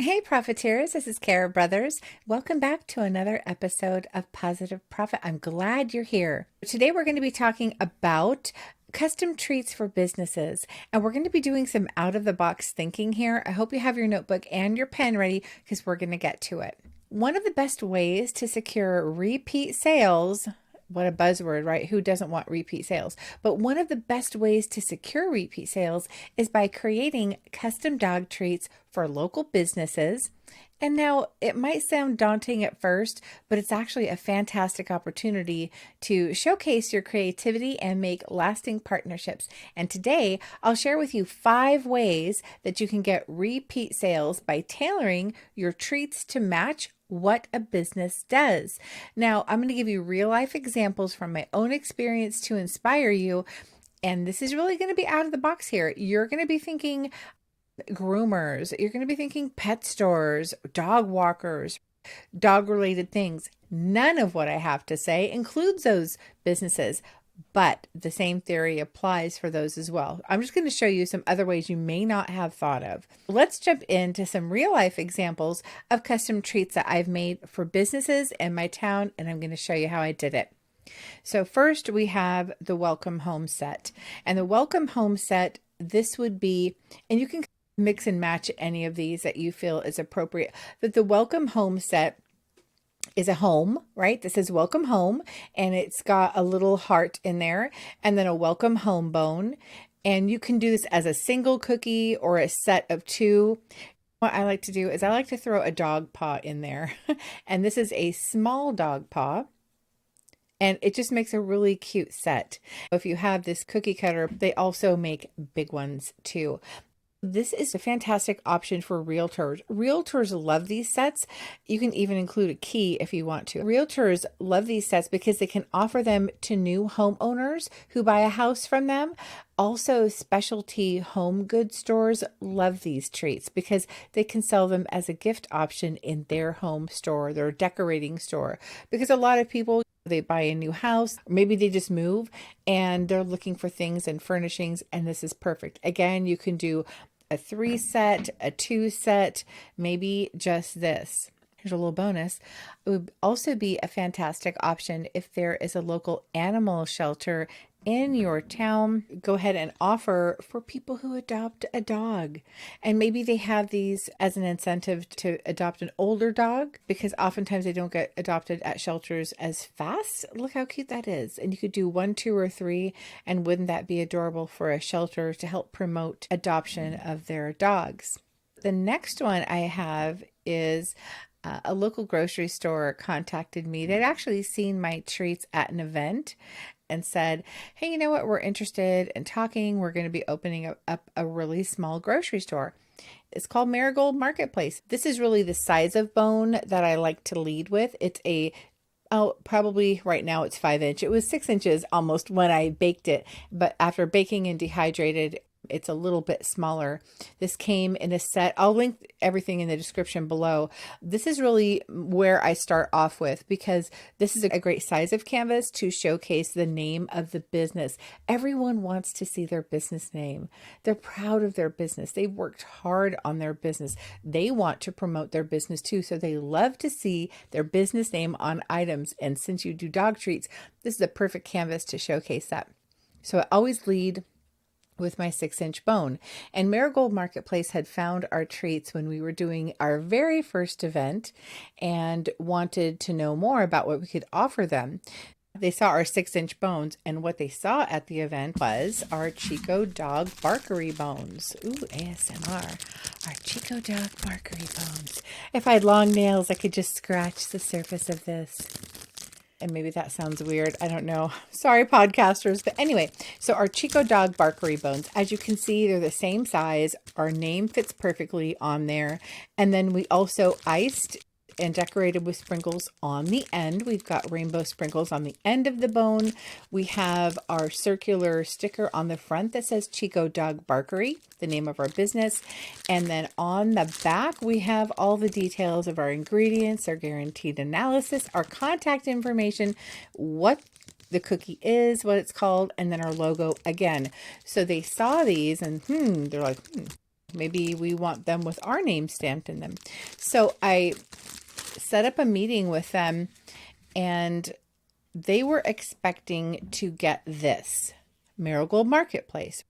Hey, Profiteers, this is Kara Brothers. Welcome back to another episode of Positive Profit. I'm glad you're here. Today, we're going to be talking about custom treats for businesses, and we're going to be doing some out of the box thinking here. I hope you have your notebook and your pen ready because we're going to get to it. One of the best ways to secure repeat sales. What a buzzword, right? Who doesn't want repeat sales? But one of the best ways to secure repeat sales is by creating custom dog treats for local businesses. And now it might sound daunting at first, but it's actually a fantastic opportunity to showcase your creativity and make lasting partnerships. And today I'll share with you 5 ways that you can get repeat sales by tailoring your treats to match what a business does. Now, I'm going to give you real life examples from my own experience to inspire you. And this is really going to be out of the box here. You're going to be thinking groomers, you're going to be thinking pet stores, dog walkers, dog related things. None of what I have to say includes those businesses, but the same theory applies for those as well. I'm just going to show you some other ways you may not have thought of. Let's jump into some real life examples of custom treats that I've made for businesses in my town, and I'm going to show you how I did it. So first we have the welcome home set. And the welcome home set, this would be, and you can mix and match any of these that you feel is appropriate, but the welcome home set is a home, right? This is welcome home, and it's got a little heart in there, and then a welcome home bone. And you can do this as a single cookie or a set of 2. What I like to do is I like to throw a dog paw in there. And this is a small dog paw. And it just makes a really cute set. If you have this cookie cutter, they also make big ones too. This is a fantastic option for realtors. Realtors love these sets. You can even include a key if you want to. Realtors love these sets because they can offer them to new homeowners who buy a house from them. Also, specialty home goods stores love these treats because they can sell them as a gift option in their home store, their decorating store. Because a lot of people, they buy a new house, maybe they just move and they're looking for things and furnishings, and this is perfect. Again, you can do a 3 set, a 2 set, maybe just this. Here's a little bonus. It would also be a fantastic option if there is a local animal shelter in your town. Go ahead and offer for people who adopt a dog. And maybe they have these as an incentive to adopt an older dog, because oftentimes they don't get adopted at shelters as fast. Look how cute that is. And you could do 1, 2, or 3. And wouldn't that be adorable for a shelter to help promote adoption of their dogs? The next one I have is a local grocery store contacted me. They'd actually seen my treats at an event and said, hey, you know what? We're interested in talking. We're going to be opening up a really small grocery store. It's called Marigold Marketplace. This is really the size of bone that I like to lead with. It's probably right now it's 5 inch. It was 6 inches almost when I baked it, but after baking and dehydrated, it's a little bit smaller. This came in a set. I'll link everything in the description below. This is really where I start off with, because this is a great size of canvas to showcase the name of the business. Everyone wants to see their business name. They're proud of their business. They've worked hard on their business. They want to promote their business too. So they love to see their business name on items. And since you do dog treats, this is a perfect canvas to showcase that. So I always lead with my 6 inch bone. And Marigold Marketplace had found our treats when we were doing our very first event and wanted to know more about what we could offer them. They saw our 6 inch bones, and what they saw at the event was our Chico Dog Barkery bones. Ooh, ASMR. Our Chico Dog Barkery bones. If I had long nails, I could just scratch the surface of this. And maybe that sounds weird. I don't know. Sorry, podcasters. But anyway, so our Chico Dog Barkery bones, as you can see, they're the same size. Our name fits perfectly on there. And then we also iced and decorated with sprinkles on the end. We've got rainbow sprinkles on the end of the bone. We have our circular sticker on the front that says Chico Dog Barkery, the name of our business. And then on the back, we have all the details of our ingredients, our guaranteed analysis, our contact information, what the cookie is, what it's called, and then our logo again. So they saw these and they're like, Maybe we want them with our name stamped in them. So I set up a meeting with them, and they were expecting to get this Marigold Marketplace.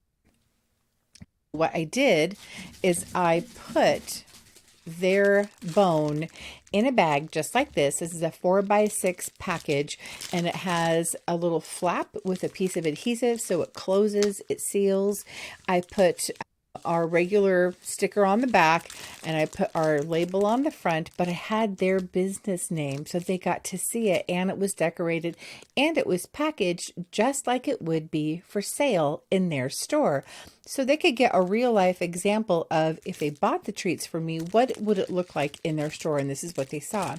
What I did is I put their bone in a bag just like this. This is a 4x6 package, and it has a little flap with a piece of adhesive so it closes, it seals. I put our regular sticker on the back, and I put our label on the front, but I had their business name so they got to see it, and it was decorated, and it was packaged just like it would be for sale in their store. So they could get a real life example of, if they bought the treats from me, what would it look like in their store? And this is what they saw.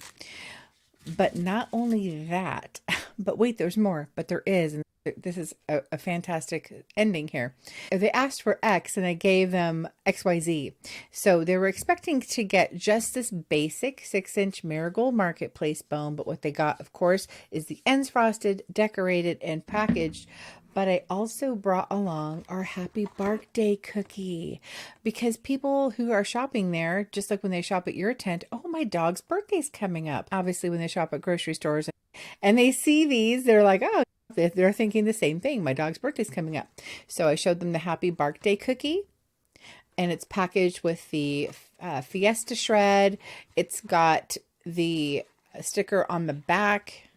But not only that, but wait, there's more, but there is. And this is a fantastic ending here. They asked for X, and I gave them XYZ. So they were expecting to get just this basic 6-inch Marigold Marketplace bone, but what they got, of course, is the ends frosted, decorated, and packaged. But I also brought along our Happy Bark Day cookie, because people who are shopping there, just like when they shop at your tent, oh, my dog's birthday's coming up. Obviously, when they shop at grocery stores and they see these, they're like, oh, they're thinking the same thing. My dog's birthday's coming up. So I showed them the Happy Bark Day cookie, and it's packaged with the Fiesta shred. It's got the sticker on the back.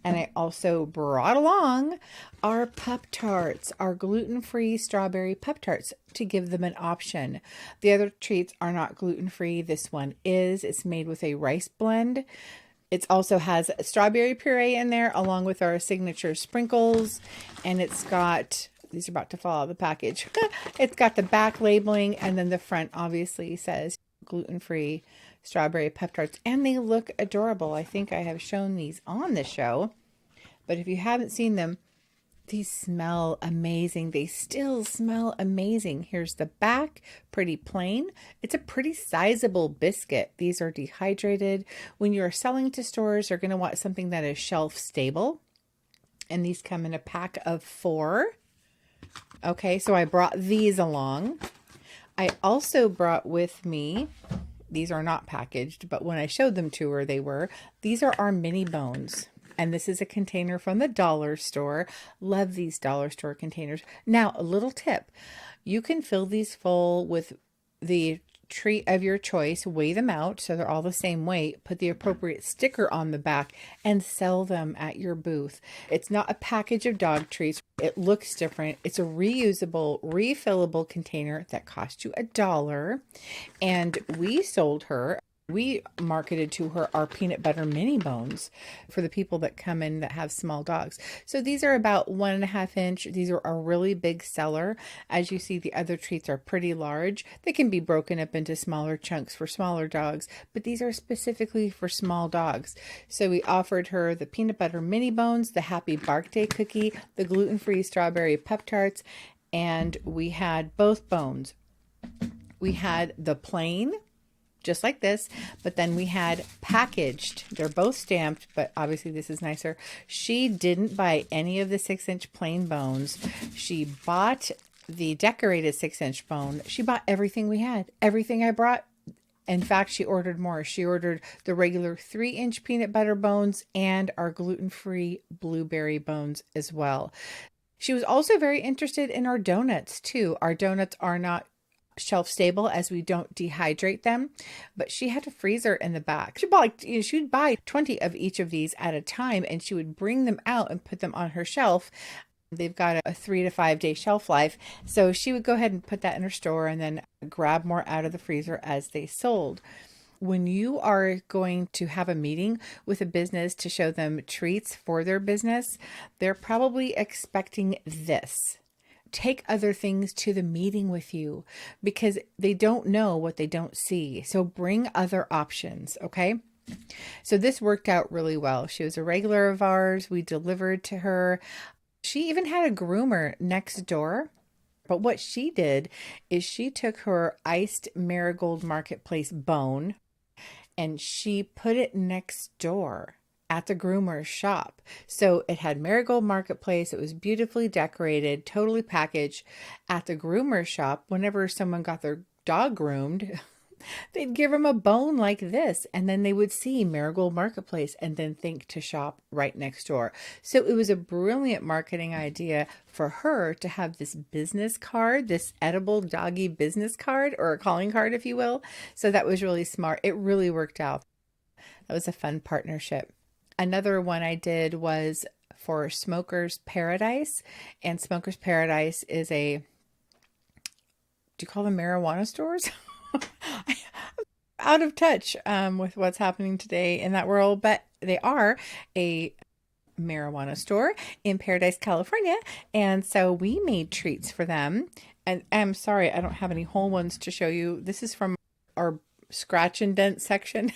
And I also brought along our Pop-Tarts, our gluten-free strawberry Pop-Tarts, to give them an option. The other treats are not gluten-free. This one is. It's made with a rice blend. It also has strawberry puree in there, along with our signature sprinkles. And it's got, these are about to fall out of the package. It's got the back labeling, and then the front obviously says gluten-free strawberry Pop-Tarts, and they look adorable. I think I have shown these on the show, but if you haven't seen them, these smell amazing. They still smell amazing. Here's the back, pretty plain. It's a pretty sizable biscuit. These are dehydrated. When you're selling to stores, you're going to want something that is shelf stable, and these come in a pack of 4. Okay, so I brought these along. I also brought with me, these are not packaged, but when I showed them to her, they were. These are our mini bones. And this is a container from the dollar store. Love these dollar store containers. Now, a little tip. You can fill these full with the treat of your choice, weigh them out so they're all the same weight, put the appropriate sticker on the back, and sell them at your booth. It's not a package of dog treats. It looks different. It's a reusable, refillable container that cost you $1. And we marketed to her our peanut butter mini bones for the people that come in that have small dogs. So these are about 1.5 inch. These are a really big seller. As you see, the other treats are pretty large. They can be broken up into smaller chunks for smaller dogs, but these are specifically for small dogs. So we offered her the peanut butter mini bones, the Happy Bark Day cookie, the gluten-free strawberry Pop-Tarts, and we had both bones. We had the plain, just like this, but then we had packaged. They're both stamped, but obviously this is nicer. She didn't buy any of the 6-inch plain bones. She bought the decorated 6-inch bone. She bought everything we had, everything I brought. In fact, she ordered more. She ordered the regular 3-inch peanut butter bones and our gluten-free blueberry bones as well. She was also very interested in our donuts too. Our donuts are not shelf stable as we don't dehydrate them, but she had a freezer in the back. She'd buy 20 of each of these at a time, and she would bring them out and put them on her shelf. They've got a 3 to 5 day shelf life, so she would go ahead and put that in her store and then grab more out of the freezer as they sold. When you are going to have a meeting with a business to show them treats for their business, they're probably expecting this. Take other things to the meeting with you, because they don't know what they don't see. So bring other options, okay? So this worked out really well. She was a regular of ours. We delivered to her. She even had a groomer next door. But what she did is she took her iced Marigold Marketplace bone and she put it next door at the groomer's shop. So it had Marigold Marketplace. It was beautifully decorated, totally packaged at the groomer's shop. Whenever someone got dog groomed, they'd give them a bone like this, and then they would see Marigold Marketplace and then think to shop right next door. So it was a brilliant marketing idea for her to have this business card, this edible doggy business card, or a calling card, if you will. So that was really smart. It really worked out. That was a fun partnership. Another one I did was for Smokers Paradise, and Smokers Paradise is a, do you call them marijuana stores? Out of touch with what's happening today in that world, but they are a marijuana store in Paradise, California. And so we made treats for them. And I'm sorry, I don't have any whole ones to show you. This is from our scratch and dent section.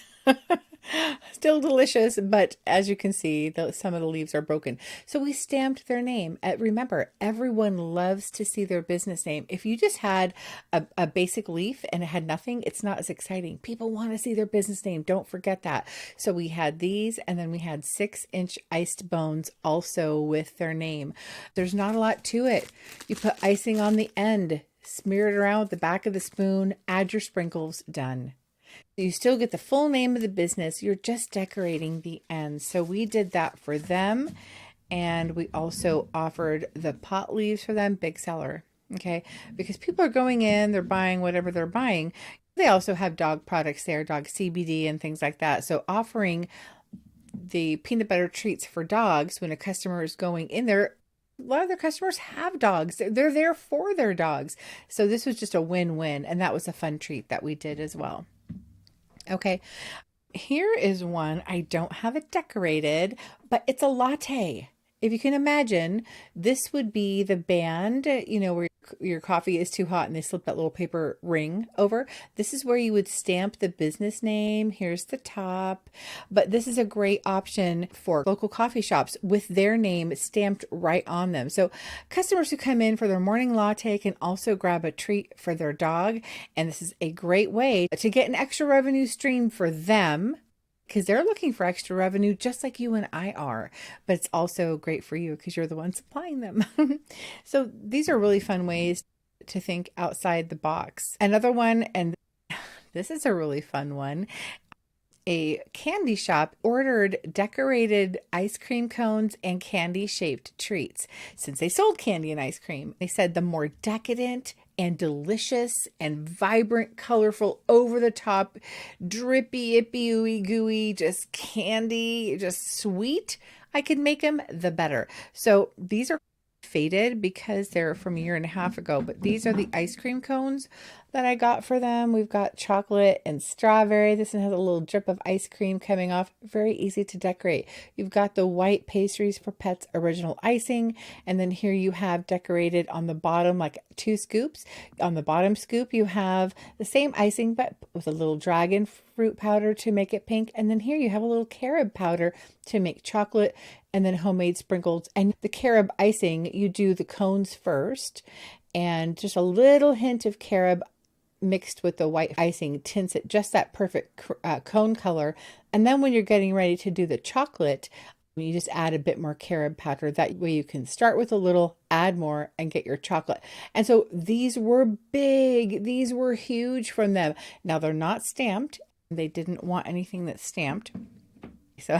Still delicious, but as you can see, some of the leaves are broken. So we stamped their name. Remember, everyone loves to see their business name. If you just had a basic leaf and it had nothing, it's not as exciting. People want to see their business name. Don't forget that. So we had these, and then we had 6-inch iced bones also with their name. There's not a lot to it. You put icing on the end, smear it around with the back of the spoon, add your sprinkles, done. You still get the full name of the business. You're just decorating the ends. So we did that for them. And we also offered the pot leaves for them, big seller. Okay. Because people are going in, they're buying whatever they're buying. They also have dog products there, dog CBD and things like that. So offering the peanut butter treats for dogs when a customer is going in there, a lot of their customers have dogs. They're there for their dogs. So this was just a win-win. And that was a fun treat that we did as well. Okay, here is one. I don't have it decorated, but it's a latte. If you can imagine, this would be the band, where your coffee is too hot and they slip that little paper ring over. This is where you would stamp the business name. Here's the top. But this is a great option for local coffee shops with their name stamped right on them. So customers who come in for their morning latte can also grab a treat for their dog. And this is a great way to get an extra revenue stream for them, because they're looking for extra revenue just like you and I are. But it's also great for you because you're the one supplying them. So these are really fun ways to think outside the box. Another one, and this is a really fun one. A candy shop ordered decorated ice cream cones and candy shaped treats. Since they sold candy and ice cream, they said the more decadent and delicious and vibrant, colorful, over the top, drippy, ippy, ooey gooey, just candy, just sweet, I could make them, the better. So these are faded because they're from a year and a half ago, but these are the ice cream cones that I got for them. We've got chocolate and strawberry. This one has a little drip of ice cream coming off. Very easy to decorate. You've got the white pastries for pets original icing, and then here you have decorated on the bottom like 2 scoops. On the bottom scoop you have the same icing but with a little dragon fruit powder to make it pink, and then here you have a little carob powder to make chocolate, and then homemade sprinkles. And the carob icing, you do the cones first, and just a little hint of carob mixed with the white icing tints it just that perfect cone color. And then when you're getting ready to do the chocolate, you just add a bit more carob powder. That way you can start with a little, add more, and get your chocolate. And so these were big. These were huge from them. Now they're not stamped. They didn't want anything that's stamped. So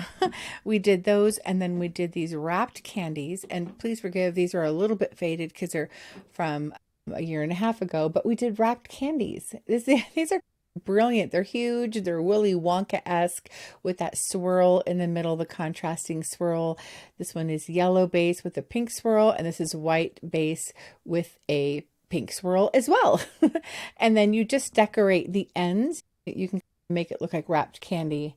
we did those, and then we did these wrapped candies. And please forgive, these are a little bit faded because they're from a year and a half ago, but we did wrapped candies. These are brilliant. They're huge. They're Willy Wonka-esque with that swirl in the middle, the contrasting swirl. This one is yellow base with a pink swirl, and this is white base with a pink swirl as well. And then you just decorate the ends. You can make it look like wrapped candy.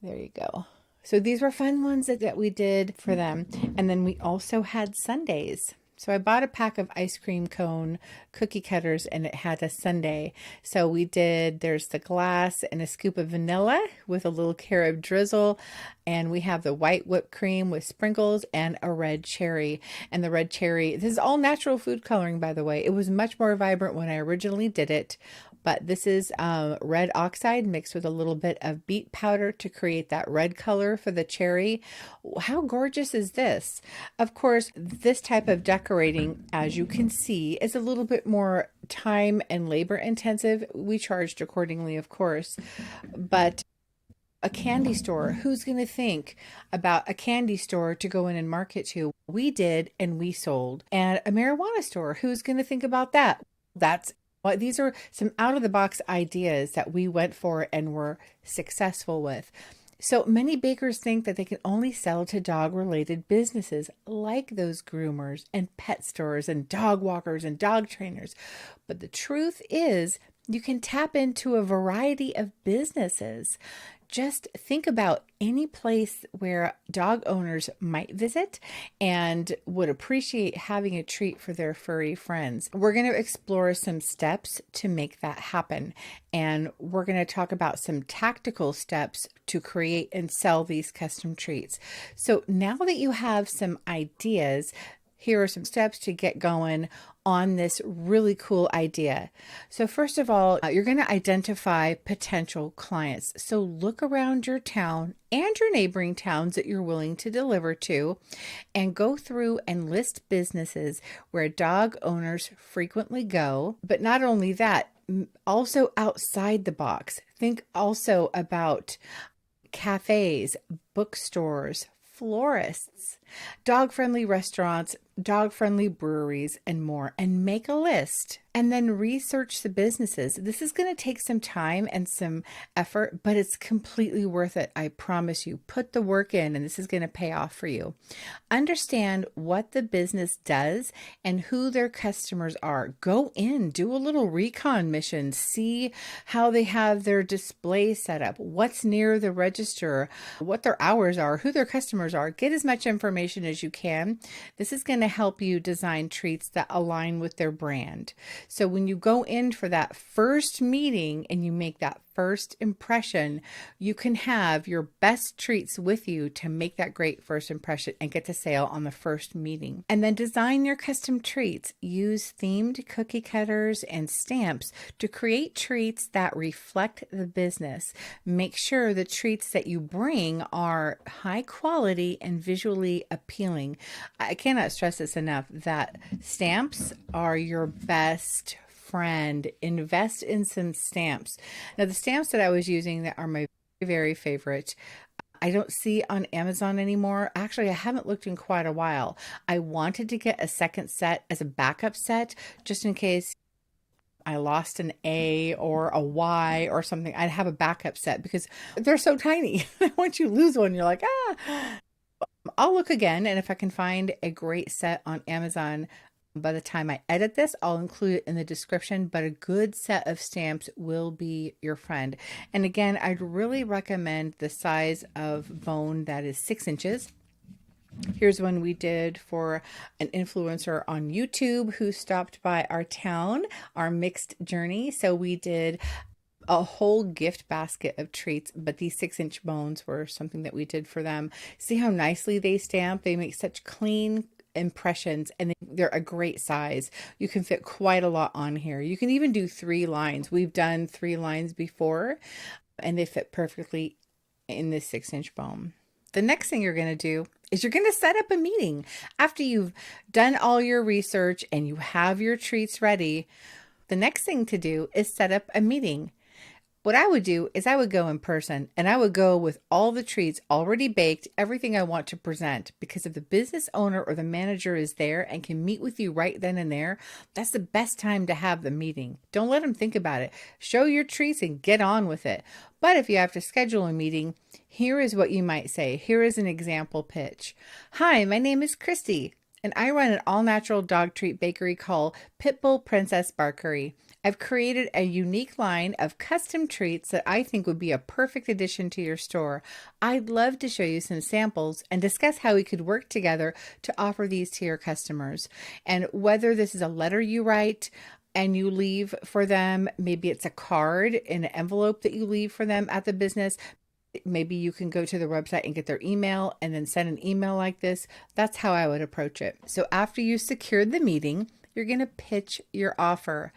There you go. So these were fun ones that we did for them. And then we also had sundaes. So I bought a pack of ice cream cone cookie cutters, and it had a sundae. So we did, there's the glass and a scoop of vanilla with a little carob drizzle. And we have the white whipped cream with sprinkles and a red cherry. And the red cherry, this is all natural food coloring, by the way. It was much more vibrant when I originally did it, but this is red oxide mixed with a little bit of beet powder to create that red color for the cherry. How gorgeous is this? Of course, this type of decorating, as you can see, is a little bit more time and labor intensive. We charged accordingly, of course, but a candy store, who's going to think about a candy store to go in and market to? We did, and we sold. And a marijuana store, who's going to think about that? That's well, these are some out of the box ideas that we went for and were successful with. So many bakers think that they can only sell to dog related businesses like those groomers and pet stores and dog walkers and dog trainers. But the truth is, you can tap into a variety of businesses. Just think about any place where dog owners might visit and would appreciate having a treat for their furry friends. We're going to explore some steps to make that happen. And we're going to talk about some tactical steps to create and sell these custom treats. So now that you have some ideas, here are some steps to get going on this really cool idea. So first of all, you're going to identify potential clients. So look around your town and your neighboring towns that you're willing to deliver to, and go through and list businesses where dog owners frequently go. But not only that, also outside the box. Think also about cafes, bookstores, florists, dog-friendly restaurants, dog-friendly breweries, and more, and make a list. And then research the businesses. This is going to take some time and some effort, but it's completely worth it. I promise you. Put the work in, and this is going to pay off for you. Understand what the business does and who their customers are. Go in, do a little recon mission, see how they have their display set up, what's near the register, what their hours are, who their customers are. Get as much information as you can. This is going to help you design treats that align with their brand. So when you go in for that first meeting and you make that first impression, you can have your best treats with you to make that great first impression and get to sale on the first meeting. And then design your custom treats. Use themed cookie cutters and stamps to create treats that reflect the business. Make sure the treats that you bring are high quality and visually appealing. I cannot stress this enough that stamps are your best friend. Invest in some stamps. Now, the stamps that I was using that are my very favorite, I don't see on Amazon anymore. Actually, I haven't looked in quite a while. I wanted to get a second set as a backup set, just in case I lost an A or a Y or something. I'd have a backup set because they're so tiny. Once you lose one, you're like, ah. I'll look again, and if I can find a great set on Amazon, by the time I edit this, I'll include it in the description, but a good set of stamps will be your friend. And again, I'd really recommend the size of bone that is 6 inches. Here's one we did for an influencer on YouTube who stopped by our town, our mixed journey. So we did a whole gift basket of treats, but these 6-inch bones were something that we did for them. See how nicely they stamp? They make such clean impressions, and they're a great size. You can fit quite a lot on here. You can even do 3 lines. We've done 3 lines before, and they fit perfectly in this 6-inch bone. The next thing you're going to do is you're going to set up a meeting. After you've done all your research and you have your treats ready, the next thing to do is set up a meeting. What I would do is I would go in person, and I would go with all the treats already baked, everything I want to present, because if the business owner or the manager is there and can meet with you right then and there, that's the best time to have the meeting. Don't let them think about it. Show your treats and get on with it. But if you have to schedule a meeting, here is what you might say. Here is an example pitch. Hi, my name is Christy, and I run an all-natural dog treat bakery called Pitbull Princess Barkery. I've created a unique line of custom treats that I think would be a perfect addition to your store. I'd love to show you some samples and discuss how we could work together to offer these to your customers. And whether this is a letter you write and you leave for them, maybe it's a card in an envelope that you leave for them at the business. Maybe you can go to their website and get their email and then send an email like this. That's how I would approach it. So after you secured the meeting, you're going to pitch your offer.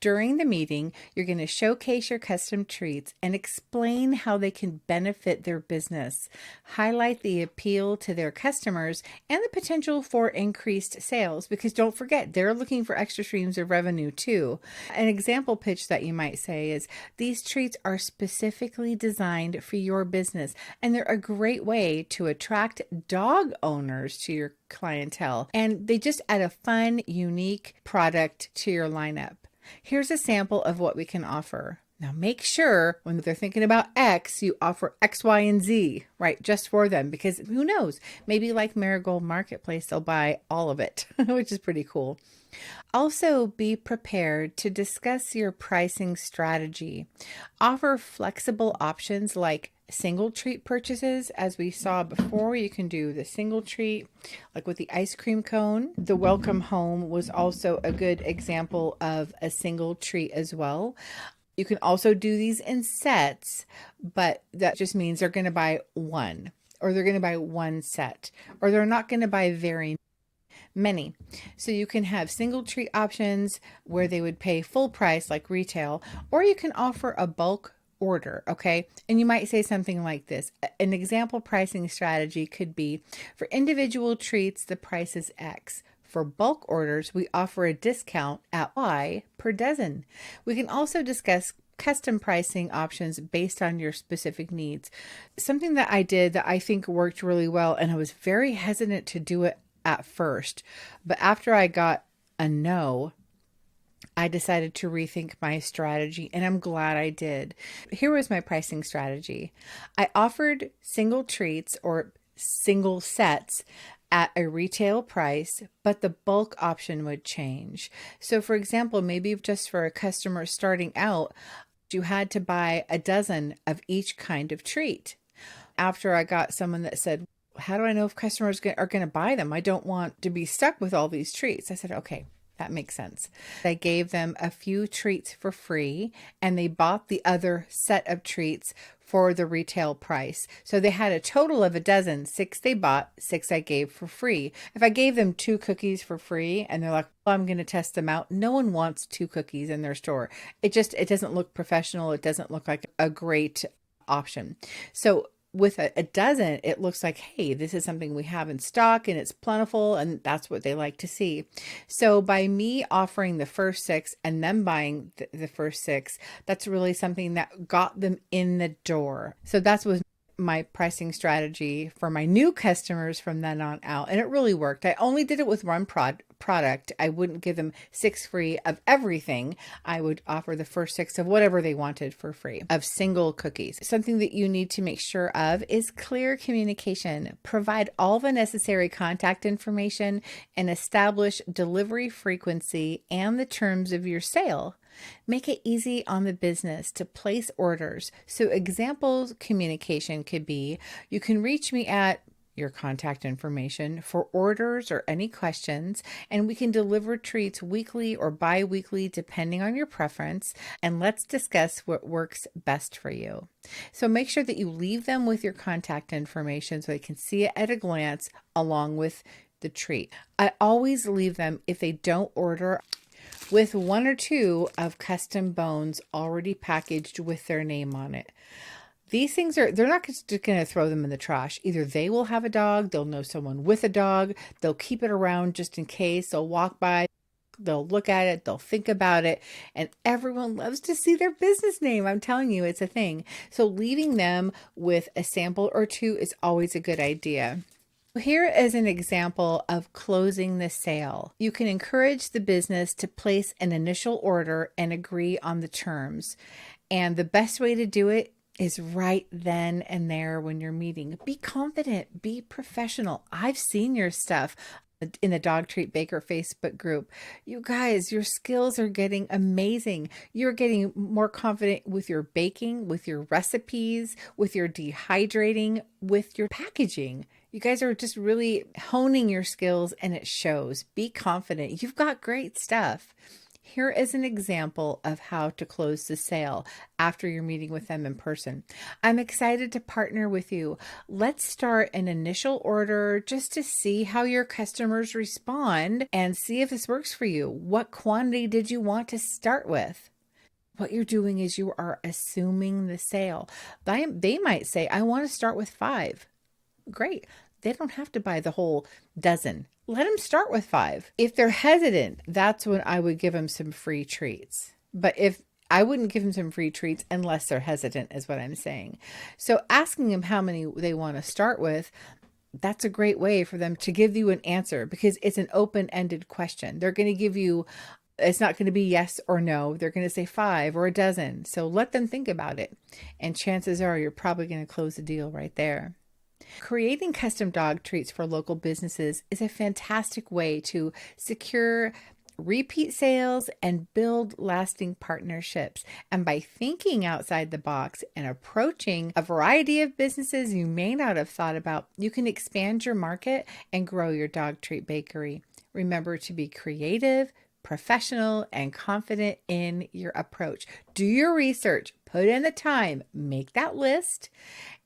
During the meeting, you're going to showcase your custom treats and explain how they can benefit their business. Highlight the appeal to their customers and the potential for increased sales, because don't forget, they're looking for extra streams of revenue too. An example pitch that you might say is, these treats are specifically designed for your business, and they're a great way to attract dog owners to your clientele, and they just add a fun, unique product to your lineup. Here's a sample of what we can offer. Now make sure when they're thinking about X, you offer X, Y, and Z, right? Just for them, because who knows? Maybe like Marigold Marketplace, they'll buy all of it, which is pretty cool. Also, be prepared to discuss your pricing strategy. Offer flexible options like single treat purchases. As we saw before, you can do the single treat, like with the ice cream cone. The welcome home was also a good example of a single treat as well. You can also do these in sets, but that just means they're going to buy one, or they're going to buy one set, or they're not going to buy very many. So you can have single treat options where they would pay full price like retail, or you can offer a bulk order, okay? And you might say something like this. An example pricing strategy could be, for individual treats, the price is X. For bulk orders, we offer a discount at Y per dozen. We can also discuss custom pricing options based on your specific needs. Something that I did that I think worked really well, and I was very hesitant to do it at first, but after I got a no, I decided to rethink my strategy, and I'm glad I did. Here was my pricing strategy. I offered single treats or single sets at a retail price, but the bulk option would change. So for example, maybe just for a customer starting out, you had to buy a dozen of each kind of treat. After I got someone that said, how do I know if customers are going to buy them? I don't want to be stuck with all these treats. I said, okay, that makes sense. I gave them a few treats for free, and they bought the other set of treats for the retail price. So they had a total of a dozen. 6 they bought, 6 I gave for free. If I gave them 2 cookies for free and they're like, well, I'm going to test them out, no one wants 2 cookies in their store. It doesn't look professional. It doesn't look like a great option. So with a dozen, it looks like, hey, this is something we have in stock and it's plentiful, and that's what they like to see. So by me offering the first 6 and them buying the first 6, that's really something that got them in the door. So that's was my pricing strategy for my new customers from then on out. And it really worked. I only did it with one product. I wouldn't give them 6 free of everything. I would offer the first 6 of whatever they wanted for free of single cookies. Something that you need to make sure of is clear communication. Provide all the necessary contact information and establish delivery frequency and the terms of your sale. Make it easy on the business to place orders. So examples communication could be, you can reach me at your contact information for orders or any questions, and we can deliver treats weekly or bi-weekly depending on your preference, and let's discuss what works best for you. So make sure that you leave them with your contact information so they can see it at a glance along with the treat. I always leave them, if they don't order, with 1 or 2 of custom bones already packaged with their name on it. These things they're not just going to throw them in the trash. Either they will have a dog, they'll know someone with a dog, they'll keep it around just in case, they'll walk by, they'll look at it, they'll think about it, and everyone loves to see their business name. I'm telling you, it's a thing. So leaving them with a sample or 2 is always a good idea. Here is an example of closing the sale. You can encourage the business to place an initial order and agree on the terms. And the best way to do it is right then and there when you're meeting. Be confident, be professional. I've seen your stuff in the Dog Treat Baker Facebook group. You guys, your skills are getting amazing. You're getting more confident with your baking, with your recipes, with your dehydrating, with your packaging. You guys are just really honing your skills, and it shows. Be confident. You've got great stuff. Here is an example of how to close the sale after you're meeting with them in person. I'm excited to partner with you. Let's start an initial order just to see how your customers respond and see if this works for you. What quantity did you want to start with? What you're doing is you are assuming the sale. They might say, I want to start with 5. Great. They don't have to buy the whole dozen. Let them start with 5. If they're hesitant, that's when I would give them some free treats. But if I wouldn't give them some free treats unless they're hesitant, is what I'm saying. So asking them how many they want to start with, that's a great way for them to give you an answer because it's an open-ended question. They're going to give you, it's not going to be yes or no. They're going to say 5 or a dozen. So let them think about it. And chances are you're probably going to close the deal right there. Creating custom dog treats for local businesses is a fantastic way to secure repeat sales and build lasting partnerships. And by thinking outside the box and approaching a variety of businesses you may not have thought about, you can expand your market and grow your dog treat bakery. Remember to be creative, professional, and confident in your approach. Do your research, put in the time, make that list,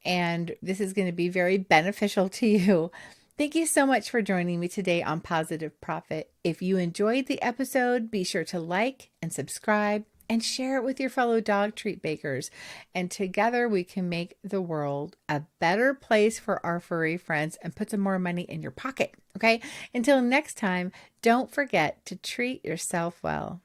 and this is going to be very beneficial to you. Thank you so much for joining me today on Positive Profit. If you enjoyed the episode, be sure to like and subscribe and share it with your fellow dog treat bakers. And together we can make the world a better place for our furry friends and put some more money in your pocket. Okay? Until next time, don't forget to treat yourself well.